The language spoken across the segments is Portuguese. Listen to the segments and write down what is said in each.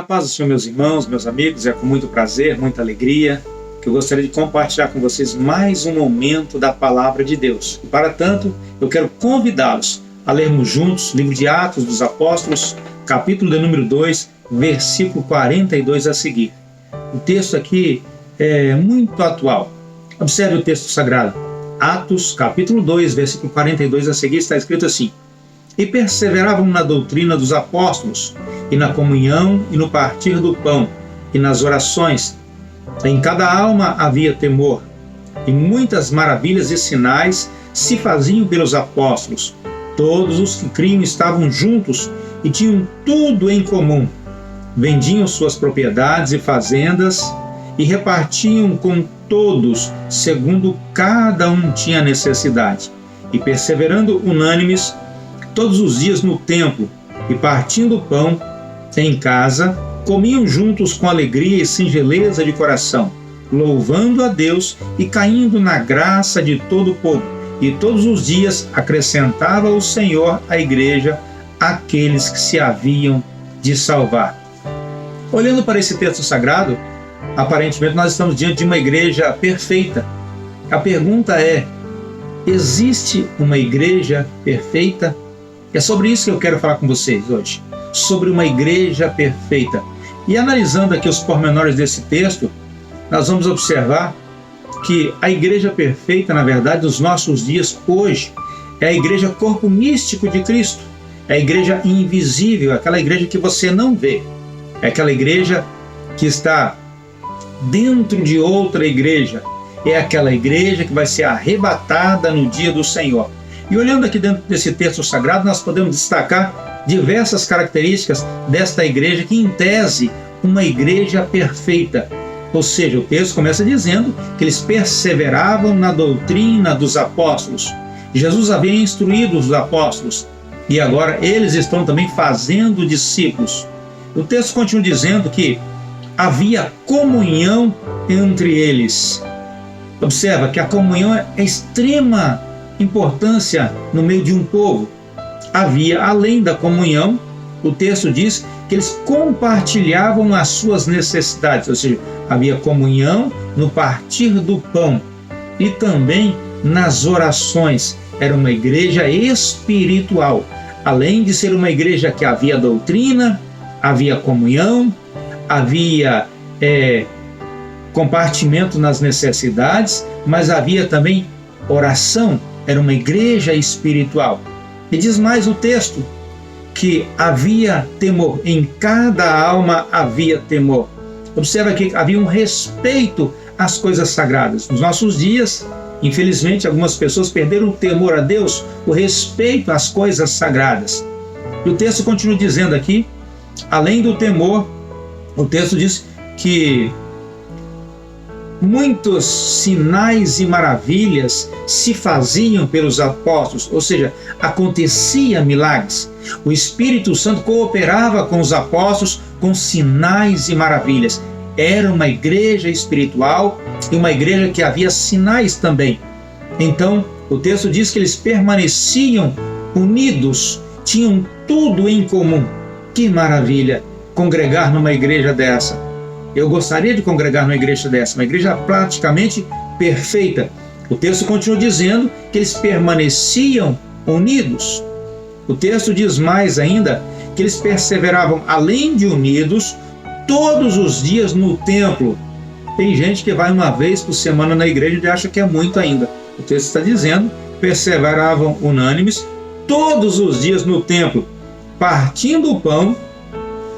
A paz do Senhor, meus irmãos, meus amigos, é com muito prazer, muita alegria que eu gostaria de compartilhar com vocês mais um momento da Palavra de Deus. E para tanto, eu quero convidá-los a lermos juntos o livro de Atos dos Apóstolos, capítulo de número 2, versículo 42 a seguir. O texto aqui é muito atual. Observe o texto sagrado. Atos, capítulo 2, versículo 42 a seguir, está escrito assim: E perseveravam na doutrina dos apóstolos, e na comunhão, e no partir do pão, e nas orações. Em cada alma havia temor, e muitas maravilhas e sinais se faziam pelos apóstolos. Todos os que criam estavam juntos e tinham tudo em comum. Vendiam suas propriedades e fazendas e repartiam com todos, segundo cada um tinha necessidade. E perseverando unânimes, todos os dias no templo, e partindo o pão em casa, comiam juntos com alegria e singeleza de coração, louvando a Deus e caindo na graça de todo o povo. E todos os dias acrescentava o Senhor à igreja aqueles que se haviam de salvar. Olhando para esse texto sagrado, aparentemente nós estamos diante de uma igreja perfeita. A pergunta é: existe uma igreja perfeita? É sobre isso que eu quero falar com vocês hoje, sobre uma igreja perfeita. E analisando aqui os pormenores desse texto, nós vamos observar que a igreja perfeita, na verdade, dos nossos dias hoje, é a igreja corpo místico de Cristo, é a igreja invisível, aquela igreja que você não vê, é aquela igreja que está dentro de outra igreja, é aquela igreja que vai ser arrebatada no dia do Senhor. E olhando aqui dentro desse texto sagrado, nós podemos destacar diversas características desta igreja, que em tese, uma igreja perfeita. Ou seja, o texto começa dizendo que eles perseveravam na doutrina dos apóstolos. Jesus havia instruído os apóstolos e agora eles estão também fazendo discípulos. O texto continua dizendo que havia comunhão entre eles. Observa que a comunhão é extrema importância no meio de um povo. Havia, além da comunhão, o texto diz que eles compartilhavam as suas necessidades, ou seja, havia comunhão no partir do pão e também nas orações. Era uma igreja espiritual. Além de ser uma igreja que havia doutrina, havia comunhão, havia compartimento nas necessidades, mas havia também oração. Era uma igreja espiritual. E diz mais o texto que havia temor, em cada alma havia temor. Observa que havia um respeito às coisas sagradas. Nos nossos dias, infelizmente, algumas pessoas perderam o temor a Deus, o respeito às coisas sagradas. E o texto continua dizendo aqui, além do temor, o texto diz que muitos sinais e maravilhas se faziam pelos apóstolos, ou seja, acontecia milagres. O Espírito Santo cooperava com os apóstolos com sinais e maravilhas. Era uma igreja espiritual e uma igreja que havia sinais também. Então, o texto diz que eles permaneciam unidos, tinham tudo em comum. Que maravilha congregar numa igreja dessa! Eu gostaria de congregar numa igreja dessa, uma igreja praticamente perfeita. O texto continua dizendo que eles permaneciam unidos. O texto diz mais ainda que eles perseveravam, além de unidos, todos os dias no templo. Tem gente que vai uma vez por semana na igreja e acha que é muito ainda. O texto está dizendo, perseveravam unânimes, todos os dias no templo, partindo o pão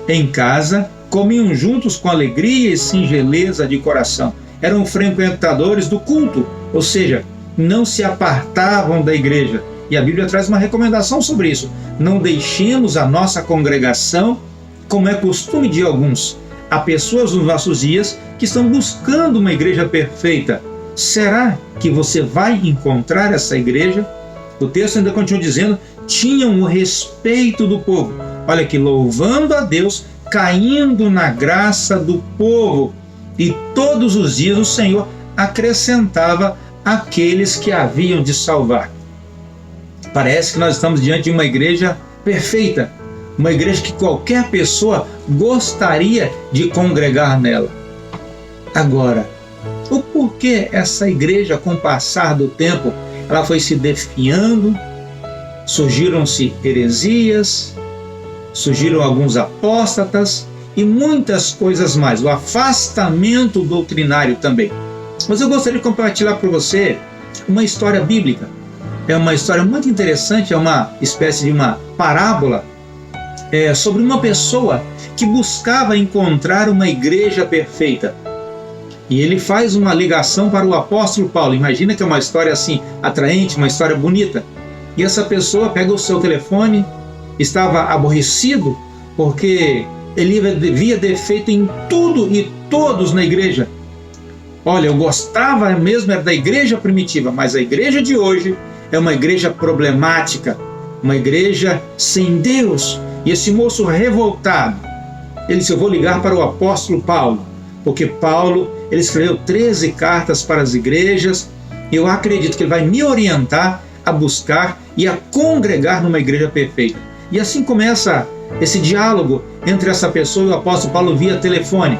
em casa, comiam juntos com alegria e singeleza de coração. Eram frequentadores do culto, ou seja, não se apartavam da igreja. E a Bíblia traz uma recomendação sobre isso. Não deixemos a nossa congregação, como é costume de alguns. Há pessoas nos nossos dias que estão buscando uma igreja perfeita. Será que você vai encontrar essa igreja? O texto ainda continua dizendo, tinham o respeito do povo. Olha aqui, louvando a Deus, caindo na graça do povo, e todos os dias o Senhor acrescentava aqueles que haviam de salvar. Parece que nós estamos diante de uma igreja perfeita, uma igreja que qualquer pessoa gostaria de congregar nela. Agora, o porquê essa igreja, com o passar do tempo, ela foi se definhando, surgiram-se heresias, surgiram alguns apóstatas e muitas coisas mais, o afastamento doutrinário também. Mas eu gostaria de compartilhar para você uma história bíblica. É uma história muito interessante, é uma espécie de uma parábola sobre uma pessoa que buscava encontrar uma igreja perfeita. E ele faz uma ligação para o apóstolo Paulo. Imagina que é uma história assim, atraente, uma história bonita. E essa pessoa pega o seu telefone, estava aborrecido, porque ele via defeito em tudo e todos na igreja. Olha, eu gostava mesmo era da igreja primitiva, mas a igreja de hoje é uma igreja problemática, uma igreja sem Deus. E esse moço revoltado, ele disse, eu vou ligar para o apóstolo Paulo, porque Paulo, ele escreveu 13 cartas para as igrejas, e eu acredito que ele vai me orientar a buscar e a congregar numa igreja perfeita. E assim começa esse diálogo entre essa pessoa e o apóstolo Paulo via telefone.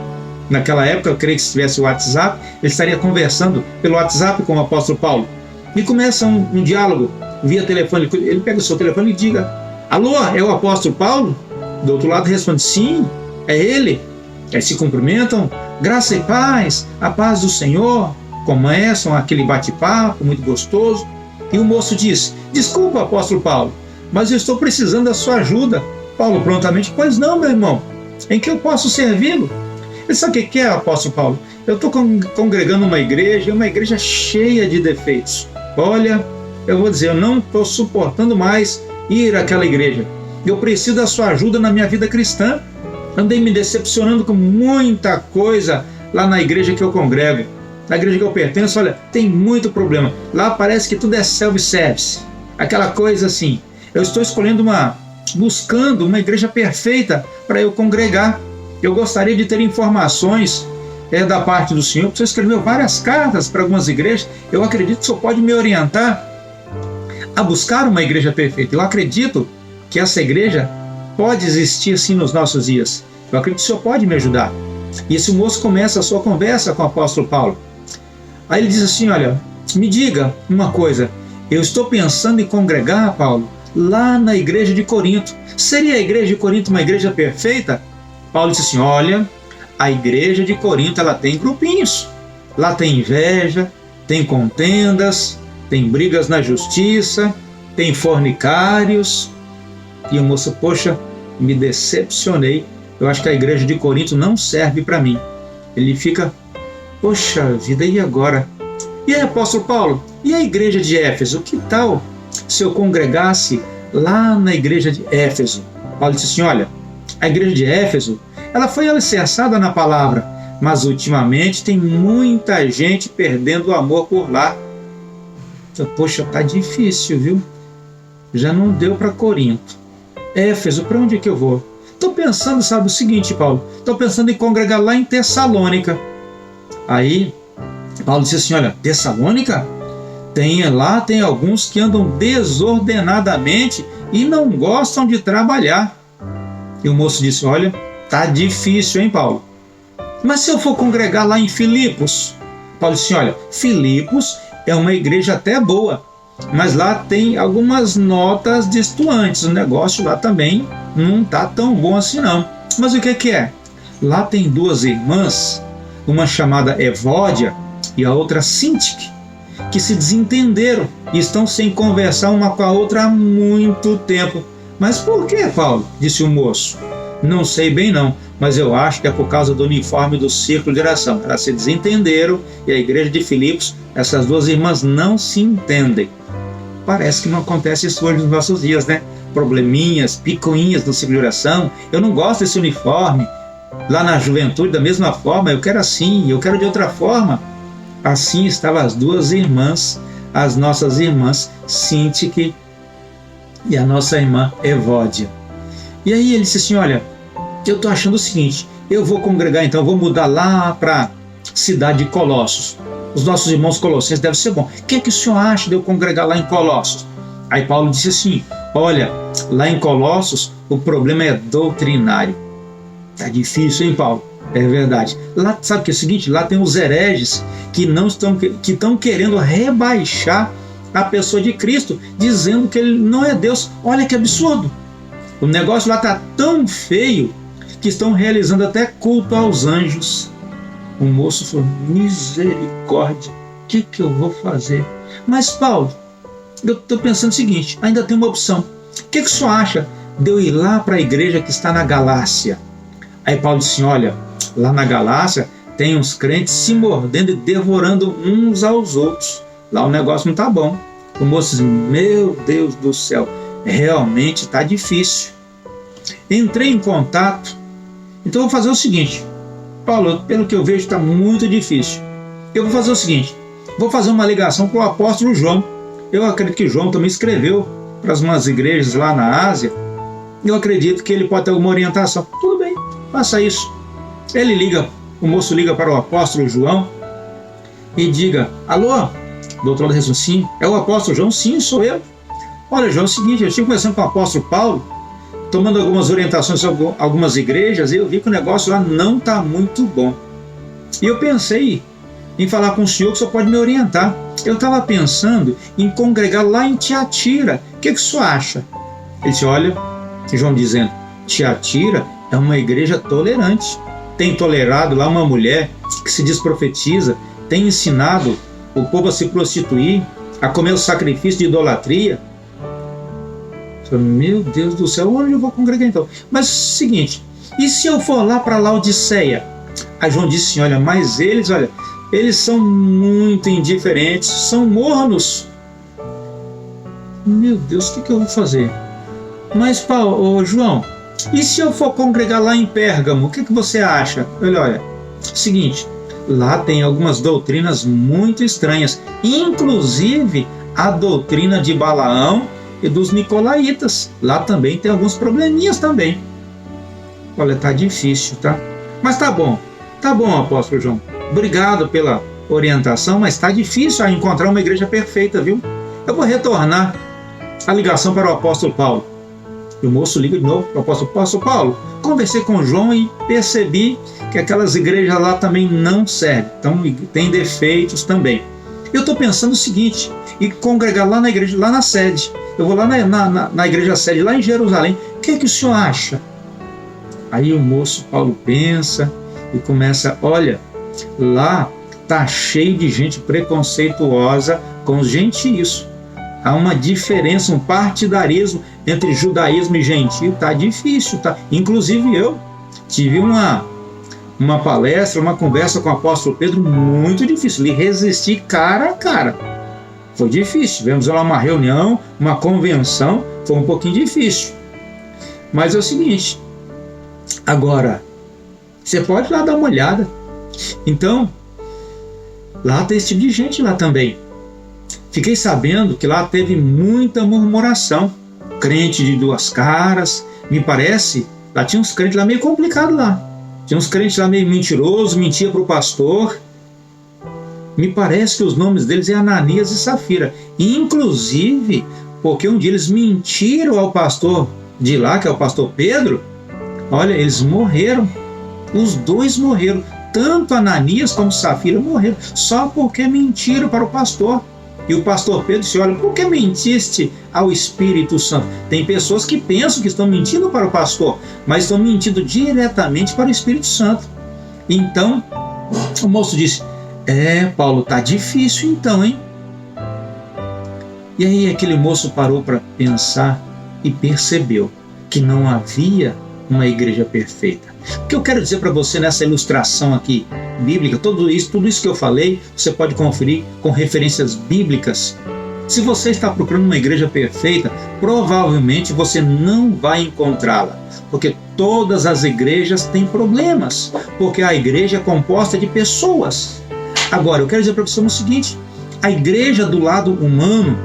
Naquela época, eu creio que se tivesse o WhatsApp, ele estaria conversando pelo WhatsApp com o apóstolo Paulo. E começa um diálogo via telefone. Ele pega o seu telefone e diga, alô, é o apóstolo Paulo? Do outro lado responde, sim, é ele. Aí se cumprimentam, graça e paz, a paz do Senhor. Começam aquele bate-papo muito gostoso. E o moço diz, desculpa, apóstolo Paulo, mas eu estou precisando da sua ajuda. Paulo prontamente, pois não, meu irmão, em que eu posso servi-lo? Ele sabe o que é, apóstolo Paulo? Eu estou congregando uma igreja cheia de defeitos. Olha, eu vou dizer, eu não estou suportando mais ir àquela igreja. Eu preciso da sua ajuda na minha vida cristã. Andei me decepcionando com muita coisa lá na igreja que eu congrego. Na igreja que eu pertenço, olha, tem muito problema. Lá parece que tudo é self-service. Aquela coisa assim. Eu estou buscando uma igreja perfeita para eu congregar. Eu gostaria de ter informações da parte do Senhor, porque você escreveu várias cartas para algumas igrejas. Eu acredito que o Senhor pode me orientar a buscar uma igreja perfeita. Eu acredito que essa igreja pode existir sim nos nossos dias. Eu acredito que o Senhor pode me ajudar. E esse moço começa a sua conversa com o apóstolo Paulo. Aí ele diz assim, olha, me diga uma coisa, eu estou pensando em congregar, Paulo, lá na igreja de Corinto. Seria a igreja de Corinto uma igreja perfeita? Paulo disse assim, olha, a igreja de Corinto ela tem grupinhos. Lá tem inveja, tem contendas, tem brigas na justiça, tem fornicários. E o moço, poxa, me decepcionei. Eu acho que a igreja de Corinto não serve para mim. Ele fica, poxa vida, e agora? E aí, apóstolo Paulo, e a igreja de Éfeso? Que tal se eu congregasse lá na igreja de Éfeso? Paulo disse assim, olha, a igreja de Éfeso, ela foi alicerçada na palavra, mas ultimamente tem muita gente perdendo o amor por lá. Poxa, tá difícil, viu? Já não deu para Corinto. Éfeso, para onde é que eu vou? Estou pensando, sabe, o seguinte, Paulo, estou pensando em congregar lá em Tessalônica. Aí, Paulo disse assim, olha, Tessalônica? Lá tem alguns que andam desordenadamente e não gostam de trabalhar. E o moço disse, olha, tá difícil, hein, Paulo? Mas se eu for congregar lá em Filipos? Paulo disse, olha, Filipos é uma igreja até boa, mas lá tem algumas notas destoantes, o negócio lá também não tá tão bom assim não. Mas o que é? Lá tem duas irmãs, uma chamada Evódia e a outra Sintique, que se desentenderam e estão sem conversar uma com a outra há muito tempo. Mas por que, Paulo? Disse o moço. Não sei bem não, mas eu acho que é por causa do uniforme do círculo de oração. Elas se desentenderam e a igreja de Filipos, essas duas irmãs não se entendem. Parece que não acontece isso hoje nos nossos dias, né? Probleminhas, picuinhas no círculo de oração. Eu não gosto desse uniforme. Lá na juventude, da mesma forma, eu quero assim, eu quero de outra forma. Assim estavam as duas irmãs, as nossas irmãs Sintique e a nossa irmã Evódia. E aí ele disse assim, olha, eu estou achando o seguinte, eu vou congregar então, vou mudar lá para a cidade de Colossos. Os nossos irmãos colossenses devem ser bom. O que é que o senhor acha de eu congregar lá em Colossos? Aí Paulo disse assim, olha, lá em Colossos o problema é doutrinário. Tá difícil, hein, Paulo? É verdade. Lá, sabe o que é o seguinte? Lá tem os hereges que estão querendo rebaixar a pessoa de Cristo, dizendo que ele não é Deus. Olha que absurdo. O negócio lá está tão feio que estão realizando até culto aos anjos. O moço falou, misericórdia, o que eu vou fazer? Mas, Paulo, eu estou pensando o seguinte, ainda tem uma opção. O que o senhor acha de eu ir lá para a igreja que está na Galácia? Aí Paulo disse, olha, lá na Galácia tem uns crentes se mordendo e devorando uns aos outros. Lá o negócio não está bom. O moço disse, meu Deus do céu, realmente está difícil. Entrei em contato, então eu vou fazer o seguinte, Paulo, pelo que eu vejo está muito difícil. Eu vou fazer o seguinte, vou fazer uma ligação com o apóstolo João. Eu acredito que João também escreveu para umas igrejas lá na Ásia. Eu acredito que ele pode ter alguma orientação. Tudo bem, faça isso. Ele liga, o moço liga para o apóstolo João e diga, alô? Do outro lado responde, sim, é o apóstolo João? Sim, sou eu. Olha, João, é o seguinte, eu estive conversando com o apóstolo Paulo, tomando algumas orientações sobre algumas igrejas, e eu vi que o negócio lá não está muito bom. E eu pensei em falar com o senhor, que o senhor pode me orientar. Eu estava pensando em congregar lá em Tiatira. O que o senhor acha? Ele disse, olha, João dizendo, Tiatira é uma igreja tolerante. Tem tolerado lá uma mulher que se diz profetiza, tem ensinado o povo a se prostituir, a comer o sacrifício de idolatria. Meu Deus do céu, onde eu vou congregar então? Mas é o seguinte, e se eu for lá para Laodiceia? Aí João disse assim, olha, mas eles são muito indiferentes, são mornos. Meu Deus, o que eu vou fazer? Mas Paulo, João, e se eu for congregar lá em Pérgamo, o que você acha? Olha, seguinte, lá tem algumas doutrinas muito estranhas, inclusive a doutrina de Balaão e dos Nicolaítas. Lá também tem alguns probleminhas também. Olha, tá difícil, tá? Mas tá bom, apóstolo João. Obrigado pela orientação, mas tá difícil encontrar uma igreja perfeita, viu? Eu vou retornar a ligação para o apóstolo Paulo. E o moço liga de novo para o apóstolo Paulo. Conversei com o João e percebi que aquelas igrejas lá também não servem. Então tem defeitos também. Eu estou pensando o seguinte, e congregar lá na igreja, lá na sede. Eu vou lá na igreja sede, lá em Jerusalém. O que o senhor acha? Aí o moço Paulo pensa e começa, olha, lá está cheio de gente preconceituosa com os gentios. Há uma diferença, um partidarismo entre judaísmo e gentio. Está difícil, tá? Inclusive eu tive uma palestra, uma conversa com o apóstolo Pedro muito difícil. Lhe resisti cara a cara. Foi difícil. Tivemos lá uma reunião, uma convenção, foi um pouquinho difícil. Mas é o seguinte, agora, você pode ir lá dar uma olhada. Então, lá tem esse tipo de gente lá também. Fiquei sabendo que lá teve muita murmuração. Crente de duas caras. Me parece, lá tinha uns crentes lá meio complicados lá. Tinha uns crentes lá meio mentirosos, mentia para o pastor. Me parece que os nomes deles é Ananias e Safira. Inclusive, porque um dia eles mentiram ao pastor de lá, que é o pastor Pedro. Olha, eles morreram. Os dois morreram. Tanto Ananias como Safira morreram. Só porque mentiram para o pastor. E o pastor Pedro disse, olha, por que mentiste ao Espírito Santo? Tem pessoas que pensam que estão mentindo para o pastor, mas estão mentindo diretamente para o Espírito Santo. Então, o moço disse, Paulo, tá difícil então, hein? E aí aquele moço parou para pensar e percebeu que não havia uma igreja perfeita. O que eu quero dizer para você nessa ilustração aqui bíblica, tudo isso que eu falei, você pode conferir com referências bíblicas. Se você está procurando uma igreja perfeita, provavelmente você não vai encontrá-la, porque todas as igrejas têm problemas, porque a igreja é composta de pessoas. Agora, eu quero dizer para você o seguinte, a igreja do lado humano,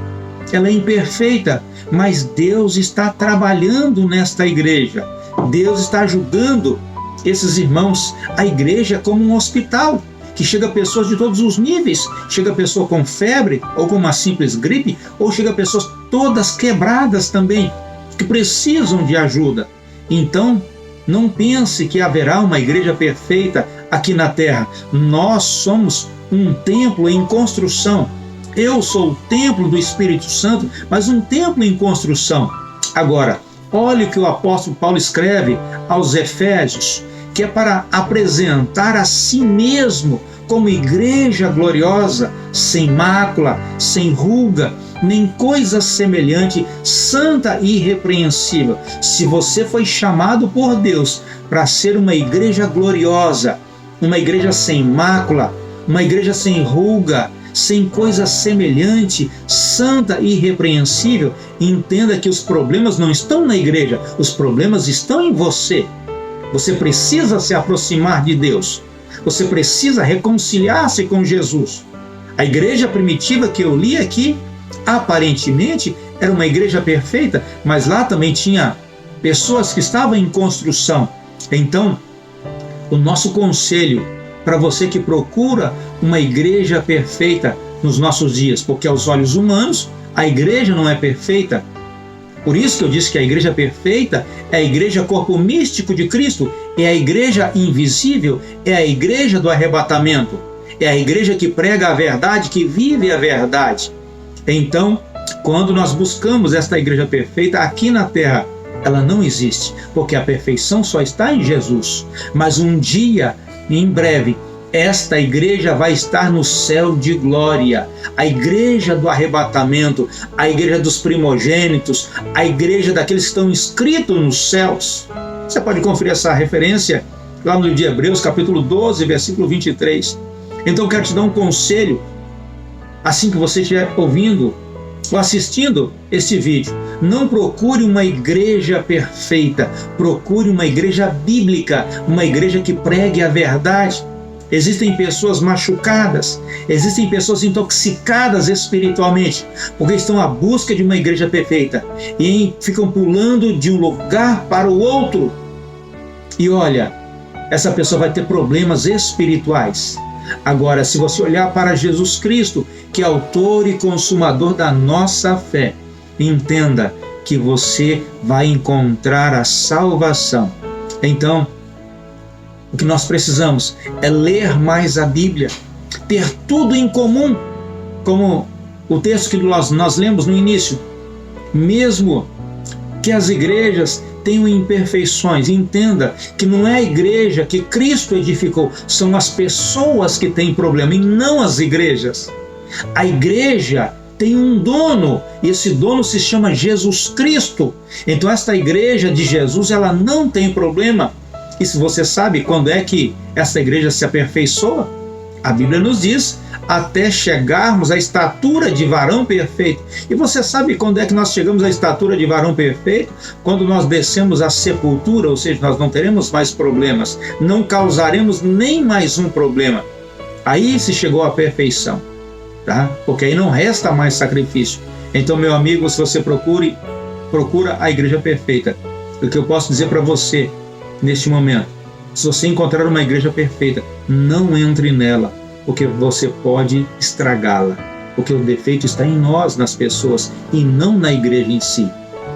ela é imperfeita, mas Deus está trabalhando nesta igreja. Deus está ajudando esses irmãos. A igreja é como um hospital, que chega pessoas de todos os níveis. Chega pessoa com febre, ou com uma simples gripe, ou chega pessoas todas quebradas também, que precisam de ajuda. Então, não pense que haverá uma igreja perfeita aqui na terra. Nós somos um templo em construção. Eu sou o templo do Espírito Santo, mas um templo em construção. Agora, olhe o que o apóstolo Paulo escreve aos Efésios, que é para apresentar a si mesmo como igreja gloriosa, sem mácula, sem ruga, nem coisa semelhante, santa e irrepreensível. Se você foi chamado por Deus para ser uma igreja gloriosa, uma igreja sem mácula, uma igreja sem ruga, sem coisa semelhante, santa e irrepreensível, entenda que os problemas não estão na igreja, os problemas estão em você. Você precisa se aproximar de Deus. Você precisa reconciliar-se com Jesus. A igreja primitiva que eu li aqui, aparentemente, era uma igreja perfeita, mas lá também tinha pessoas que estavam em construção. Então, o nosso conselho para você que procura uma igreja perfeita nos nossos dias, porque aos olhos humanos, a igreja não é perfeita. Por isso que eu disse que a igreja perfeita é a igreja corpo místico de Cristo, é a igreja invisível, é a igreja do arrebatamento, é a igreja que prega a verdade, que vive a verdade. Então, quando nós buscamos esta igreja perfeita aqui na terra, ela não existe, porque a perfeição só está em Jesus. Mas um dia, em breve, esta igreja vai estar no céu de glória, a igreja do arrebatamento, a igreja dos primogênitos, a igreja daqueles que estão inscritos nos céus. Você pode conferir essa referência lá no livro de Hebreus, capítulo 12, versículo 23. Então eu quero te dar um conselho, assim que você estiver ouvindo ou assistindo este vídeo. Não procure uma igreja perfeita, procure uma igreja bíblica, uma igreja que pregue a verdade. Existem pessoas machucadas, existem pessoas intoxicadas espiritualmente, porque estão à busca de uma igreja perfeita e ficam pulando de um lugar para o outro. E olha, essa pessoa vai ter problemas espirituais. Agora, se você olhar para Jesus Cristo, que é autor e consumador da nossa fé, entenda que você vai encontrar a salvação. Então, o que nós precisamos é ler mais a Bíblia, ter tudo em comum, como o texto que nós lemos no início. Mesmo que as igrejas tenham imperfeições, entenda que não é a igreja que Cristo edificou, são as pessoas que têm problema e não as igrejas. A igreja tem um dono, e esse dono se chama Jesus Cristo. Então esta igreja de Jesus, ela não tem problema. E se você sabe quando é que essa igreja se aperfeiçoa, a Bíblia nos diz, até chegarmos à estatura de varão perfeito. E você sabe quando é que nós chegamos à estatura de varão perfeito? Quando nós descemos à sepultura, ou seja, nós não teremos mais problemas, não causaremos nem mais um problema. Aí se chegou à perfeição, tá? Porque aí não resta mais sacrifício. Então, meu amigo, se você procura a igreja perfeita, o que eu posso dizer para você neste momento, se você encontrar uma igreja perfeita, não entre nela, porque você pode estragá-la, porque o defeito está em nós, nas pessoas, e não na igreja em si.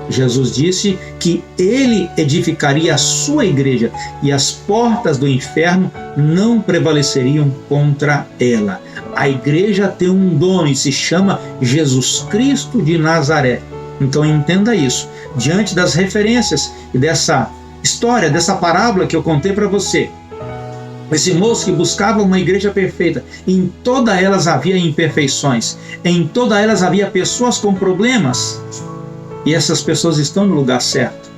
Jesus disse que ele edificaria a sua igreja e as portas do inferno não prevaleceriam contra ela. A igreja tem um dono e se chama Jesus Cristo de Nazaré. Então entenda isso. Diante das referências e dessa história, dessa parábola que eu contei para você, esse moço que buscava uma igreja perfeita, em todas elas havia imperfeições, em todas elas havia pessoas com problemas, e essas pessoas estão no lugar certo,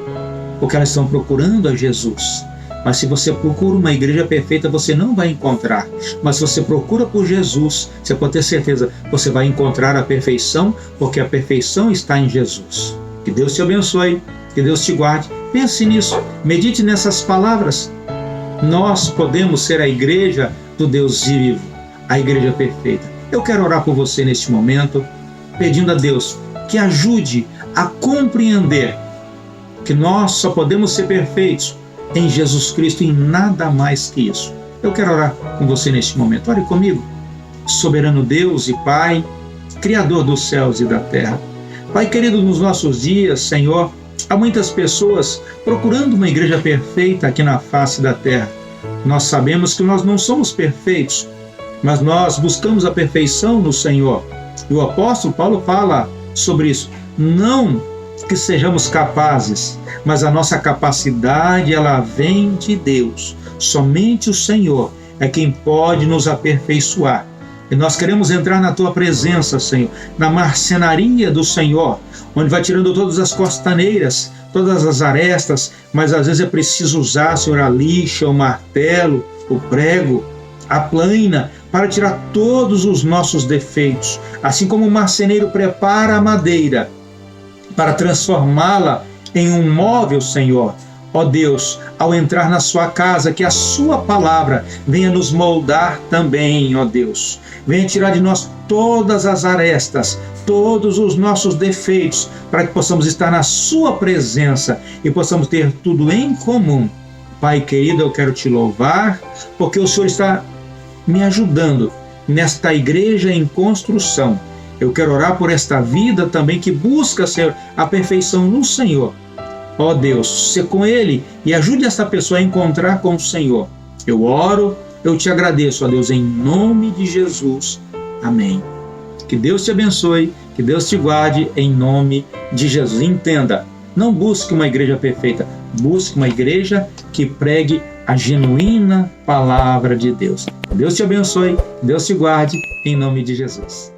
porque elas estão procurando a Jesus. Mas se você procura uma igreja perfeita, você não vai encontrar. Mas se você procura por Jesus, você pode ter certeza, você vai encontrar a perfeição, porque a perfeição está em Jesus. Que Deus te abençoe, que Deus te guarde. Pense nisso, medite nessas palavras. Nós podemos ser a igreja do Deus vivo, a igreja perfeita. Eu quero orar por você neste momento, pedindo a Deus que ajude a compreender que nós só podemos ser perfeitos em Jesus Cristo e nada mais que isso. Eu quero orar com você neste momento. Ore comigo. Soberano Deus e Pai, Criador dos céus e da terra, Pai querido, nos nossos dias, Senhor, há muitas pessoas procurando uma igreja perfeita aqui na face da terra. Nós sabemos que nós não somos perfeitos, mas nós buscamos a perfeição no Senhor. E o apóstolo Paulo fala sobre isso. Não que sejamos capazes, mas a nossa capacidade, ela vem de Deus. Somente o Senhor é quem pode nos aperfeiçoar. E nós queremos entrar na Tua presença, Senhor, na marcenaria do Senhor, onde vai tirando todas as costaneiras, todas as arestas, mas às vezes é preciso usar, Senhor, a lixa, o martelo, o prego, a plaina, para tirar todos os nossos defeitos. Assim como o marceneiro prepara a madeira para transformá-la em um móvel, Senhor. Ó Deus, ao entrar na sua casa, que a sua palavra venha nos moldar também, ó Deus. Venha tirar de nós todas as arestas, todos os nossos defeitos, para que possamos estar na sua presença e possamos ter tudo em comum. Pai querido, eu quero te louvar, porque o Senhor está me ajudando nesta igreja em construção. Eu quero orar por esta vida também que busca, Senhor, a perfeição no Senhor. Ó Deus, seja com Ele e ajude esta pessoa a encontrar com o Senhor. Eu oro, eu te agradeço, ó Deus, em nome de Jesus. Amém. Que Deus te abençoe, que Deus te guarde em nome de Jesus. Entenda, não busque uma igreja perfeita, busque uma igreja que pregue a genuína palavra de Deus. Que Deus te abençoe, Deus te guarde em nome de Jesus.